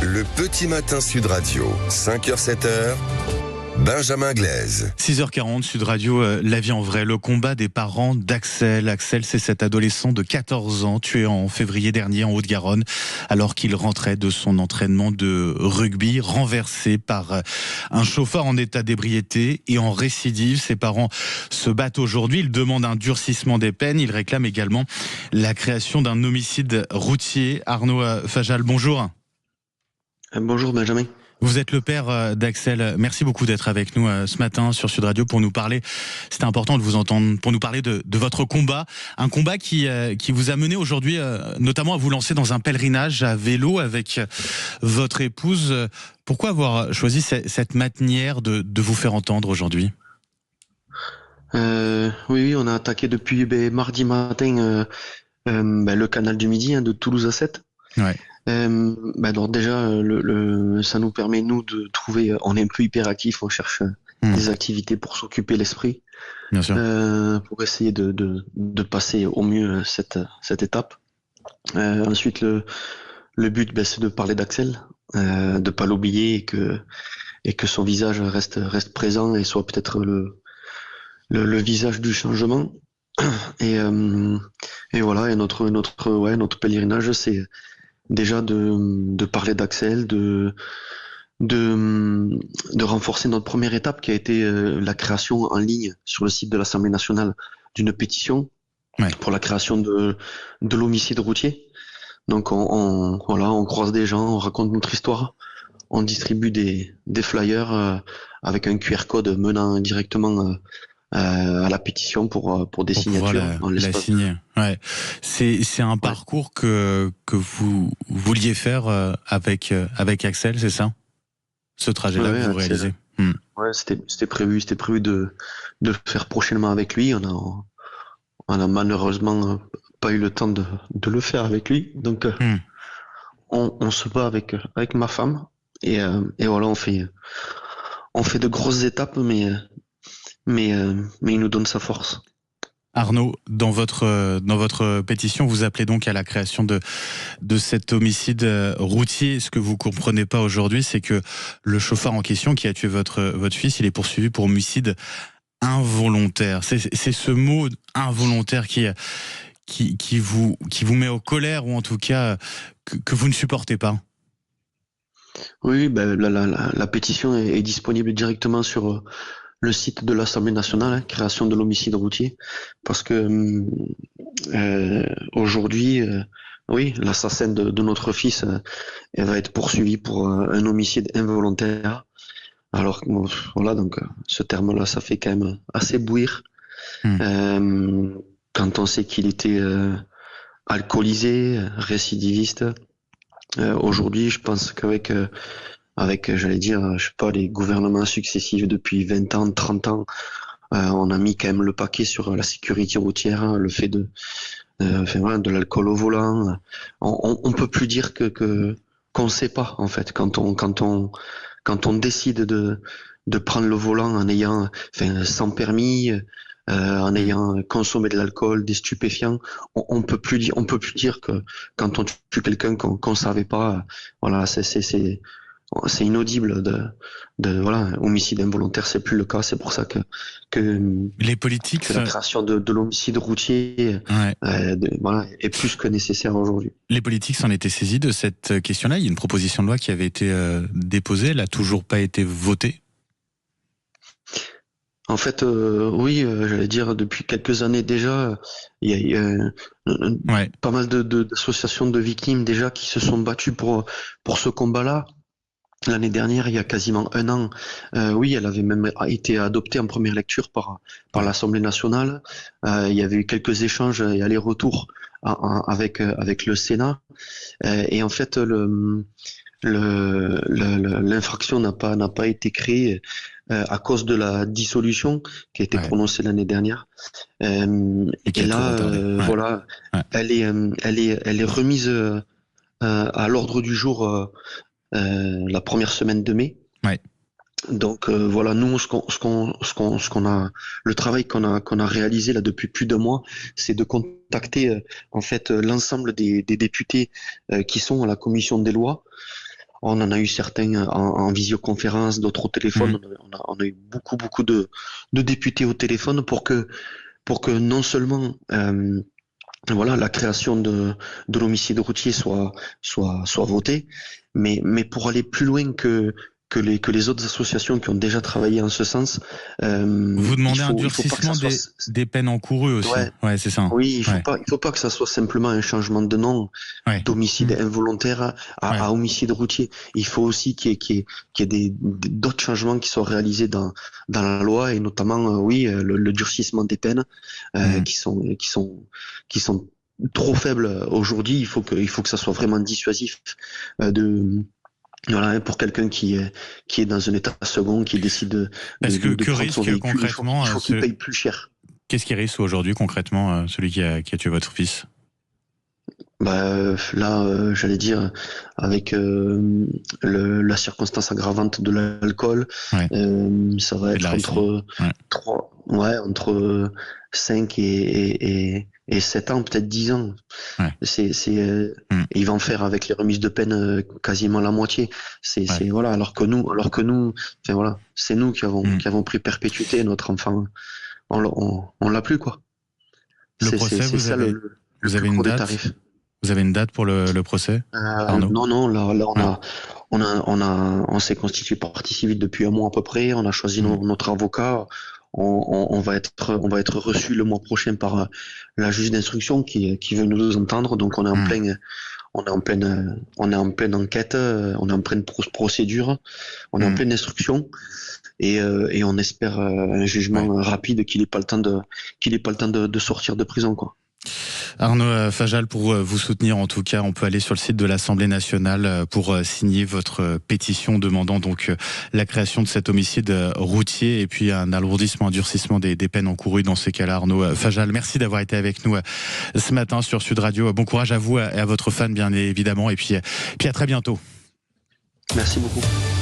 Le petit matin Sud Radio, 5h-7h, Benjamin Glaise. 6h40, Sud Radio, la vie en vrai, le combat des parents d'Axel. Axel, c'est cet adolescent de 14 ans, tué en février dernier en Haute-Garonne, alors qu'il rentrait de son entraînement de rugby, renversé par un chauffeur en état d'ébriété et en récidive. Ses parents se battent aujourd'hui, ils demandent un durcissement des peines, ils réclament également la création d'un homicide routier. Arnaud Fajal, bonjour. Bonjour Benjamin. Vous êtes le père d'Axel. Merci beaucoup d'être avec nous ce matin sur Sud Radio pour nous parler. C'était important de vous entendre pour nous parler de votre combat. Un combat qui vous a mené aujourd'hui notamment à vous lancer dans un pèlerinage à vélo avec votre épouse. Pourquoi avoir choisi cette manière de vous faire entendre aujourd'hui ? Oui, on a attaqué depuis mardi matin le canal du Midi de Toulouse à 7. Ouais. Donc déjà, ça nous permet, nous, de trouver... on est un peu hyperactifs, on cherche des activités pour s'occuper l'esprit. Bien sûr. Pour essayer de passer au mieux cette étape. Ensuite, le but, c'est de parler d'Axel, de pas l'oublier et que son visage reste présent et soit peut-être le visage du changement. Et voilà, et notre pèlerinage, c'est déjà de parler d'Axel, de renforcer notre première étape qui a été la création en ligne sur le site de l'Assemblée nationale d'une pétition pour la création de l'homicide routier. Donc on croise des gens, on raconte notre histoire, on distribue des flyers avec un QR code menant directement à la pétition pour des signatures. La signer. Ouais. C'est un parcours que vous vouliez faire avec Axel, c'est ça ? Ce trajet-là que vous réalisez. Ouais, c'était prévu de le faire prochainement avec lui. On a malheureusement pas eu le temps de le faire avec lui. Donc on se bat avec ma femme et voilà, on fait de grosses étapes, mais il nous donne sa force. Arnaud, dans votre pétition, vous appelez donc à la création de cet homicide routier. Ce que vous comprenez pas aujourd'hui, c'est que le chauffeur en question qui a tué votre fils, il est poursuivi pour homicide involontaire. C'est ce mot involontaire qui vous met en colère, ou en tout cas que vous ne supportez pas. Oui, la pétition est disponible directement sur le site de l'Assemblée nationale, création de l'homicide routier, parce que aujourd'hui, l'assassin de notre fils, elle va être poursuivi pour un homicide involontaire. Alors voilà, donc ce terme-là, ça fait quand même assez bouillir. Quand on sait qu'il était alcoolisé, récidiviste. Aujourd'hui, je pense qu'avec j'allais dire, je sais pas, les gouvernements successifs depuis 20 ans, 30 ans, on a mis quand même le paquet sur la sécurité routière, le fait de l'alcool au volant. On peut plus dire qu'on sait pas, en fait, quand on décide de prendre le volant sans permis, en ayant consommé de l'alcool, des stupéfiants, on peut plus dire que quand on tue quelqu'un qu'on savait pas, voilà, c'est inaudible homicide involontaire, c'est plus le cas. C'est pour ça que les politiques, la création de l'homicide routier est plus que nécessaire aujourd'hui. Les politiques s'en étaient saisis de cette question-là. Il y a une proposition de loi qui avait été déposée, elle n'a toujours pas été votée. En fait, j'allais dire, depuis quelques années déjà, il y a pas mal d'associations de victimes déjà qui se sont battues pour ce combat-là. L'année dernière, il y a quasiment un an, elle avait même été adoptée en première lecture par l'Assemblée nationale. Il y avait eu quelques échanges et allers-retours avec le Sénat. Et en fait, l'infraction n'a pas été créée à cause de la dissolution qui a été prononcée l'année dernière. Et là, elle est remise à l'ordre du jour. La première semaine de mai. Donc nous, le travail qu'on a réalisé là depuis plus de mois, c'est de contacter l'ensemble des députés qui sont à la commission des lois on en a eu certains en visioconférence, d'autres au téléphone. On a eu beaucoup de députés au téléphone pour que non seulement voilà, la création de l'homicide routier soit votée, mais pour aller plus loin que les autres associations qui ont déjà travaillé en ce sens. Vous demandez un durcissement des peines encourues aussi. Ouais, c'est ça. Oui, il faut pas que ça soit simplement un changement de nom d'homicide involontaire à homicide routier. Il faut aussi qu'il y ait d'autres changements qui soient réalisés dans la loi, et notamment le durcissement des peines qui sont trop faibles aujourd'hui. Il faut que ça soit vraiment dissuasif voilà, pour quelqu'un qui est dans un état second, qui décide de prendre son véhicule, concrètement, il faut qu'il paye plus cher. Qu'est-ce qui risque aujourd'hui concrètement celui qui a tué votre fils? Là, j'allais dire, avec la circonstance aggravante de l'alcool, ça va être entre 5 et 7 ans, peut-être 10 ans. Ils vont faire avec les remises de peine quasiment la moitié. Voilà, alors que nous, enfin voilà, c'est nous qui avons pris perpétuité. Notre enfant, on l'a plus, quoi. Le procès, vous avez une date? Vous avez une date pour le procès, Arnaud? Non, là on s'est constitué partie civile depuis un mois à peu près. On a choisi notre avocat. On va être reçu le mois prochain par la juge d'instruction qui veut nous entendre. Donc on est en pleine enquête, on est en pleine procédure, on est en pleine instruction, et on espère un jugement rapide, qu'il n'ait pas le temps de sortir de prison, quoi. Arnaud Fajal, pour vous soutenir, en tout cas, on peut aller sur le site de l'Assemblée nationale pour signer votre pétition demandant donc la création de cet homicide routier et puis un alourdissement, un durcissement des peines encourues dans ces cas-là. Arnaud Fajal, merci d'avoir été avec nous ce matin sur Sud Radio. Bon courage à vous et à votre fan, bien évidemment, et puis à très bientôt. Merci beaucoup.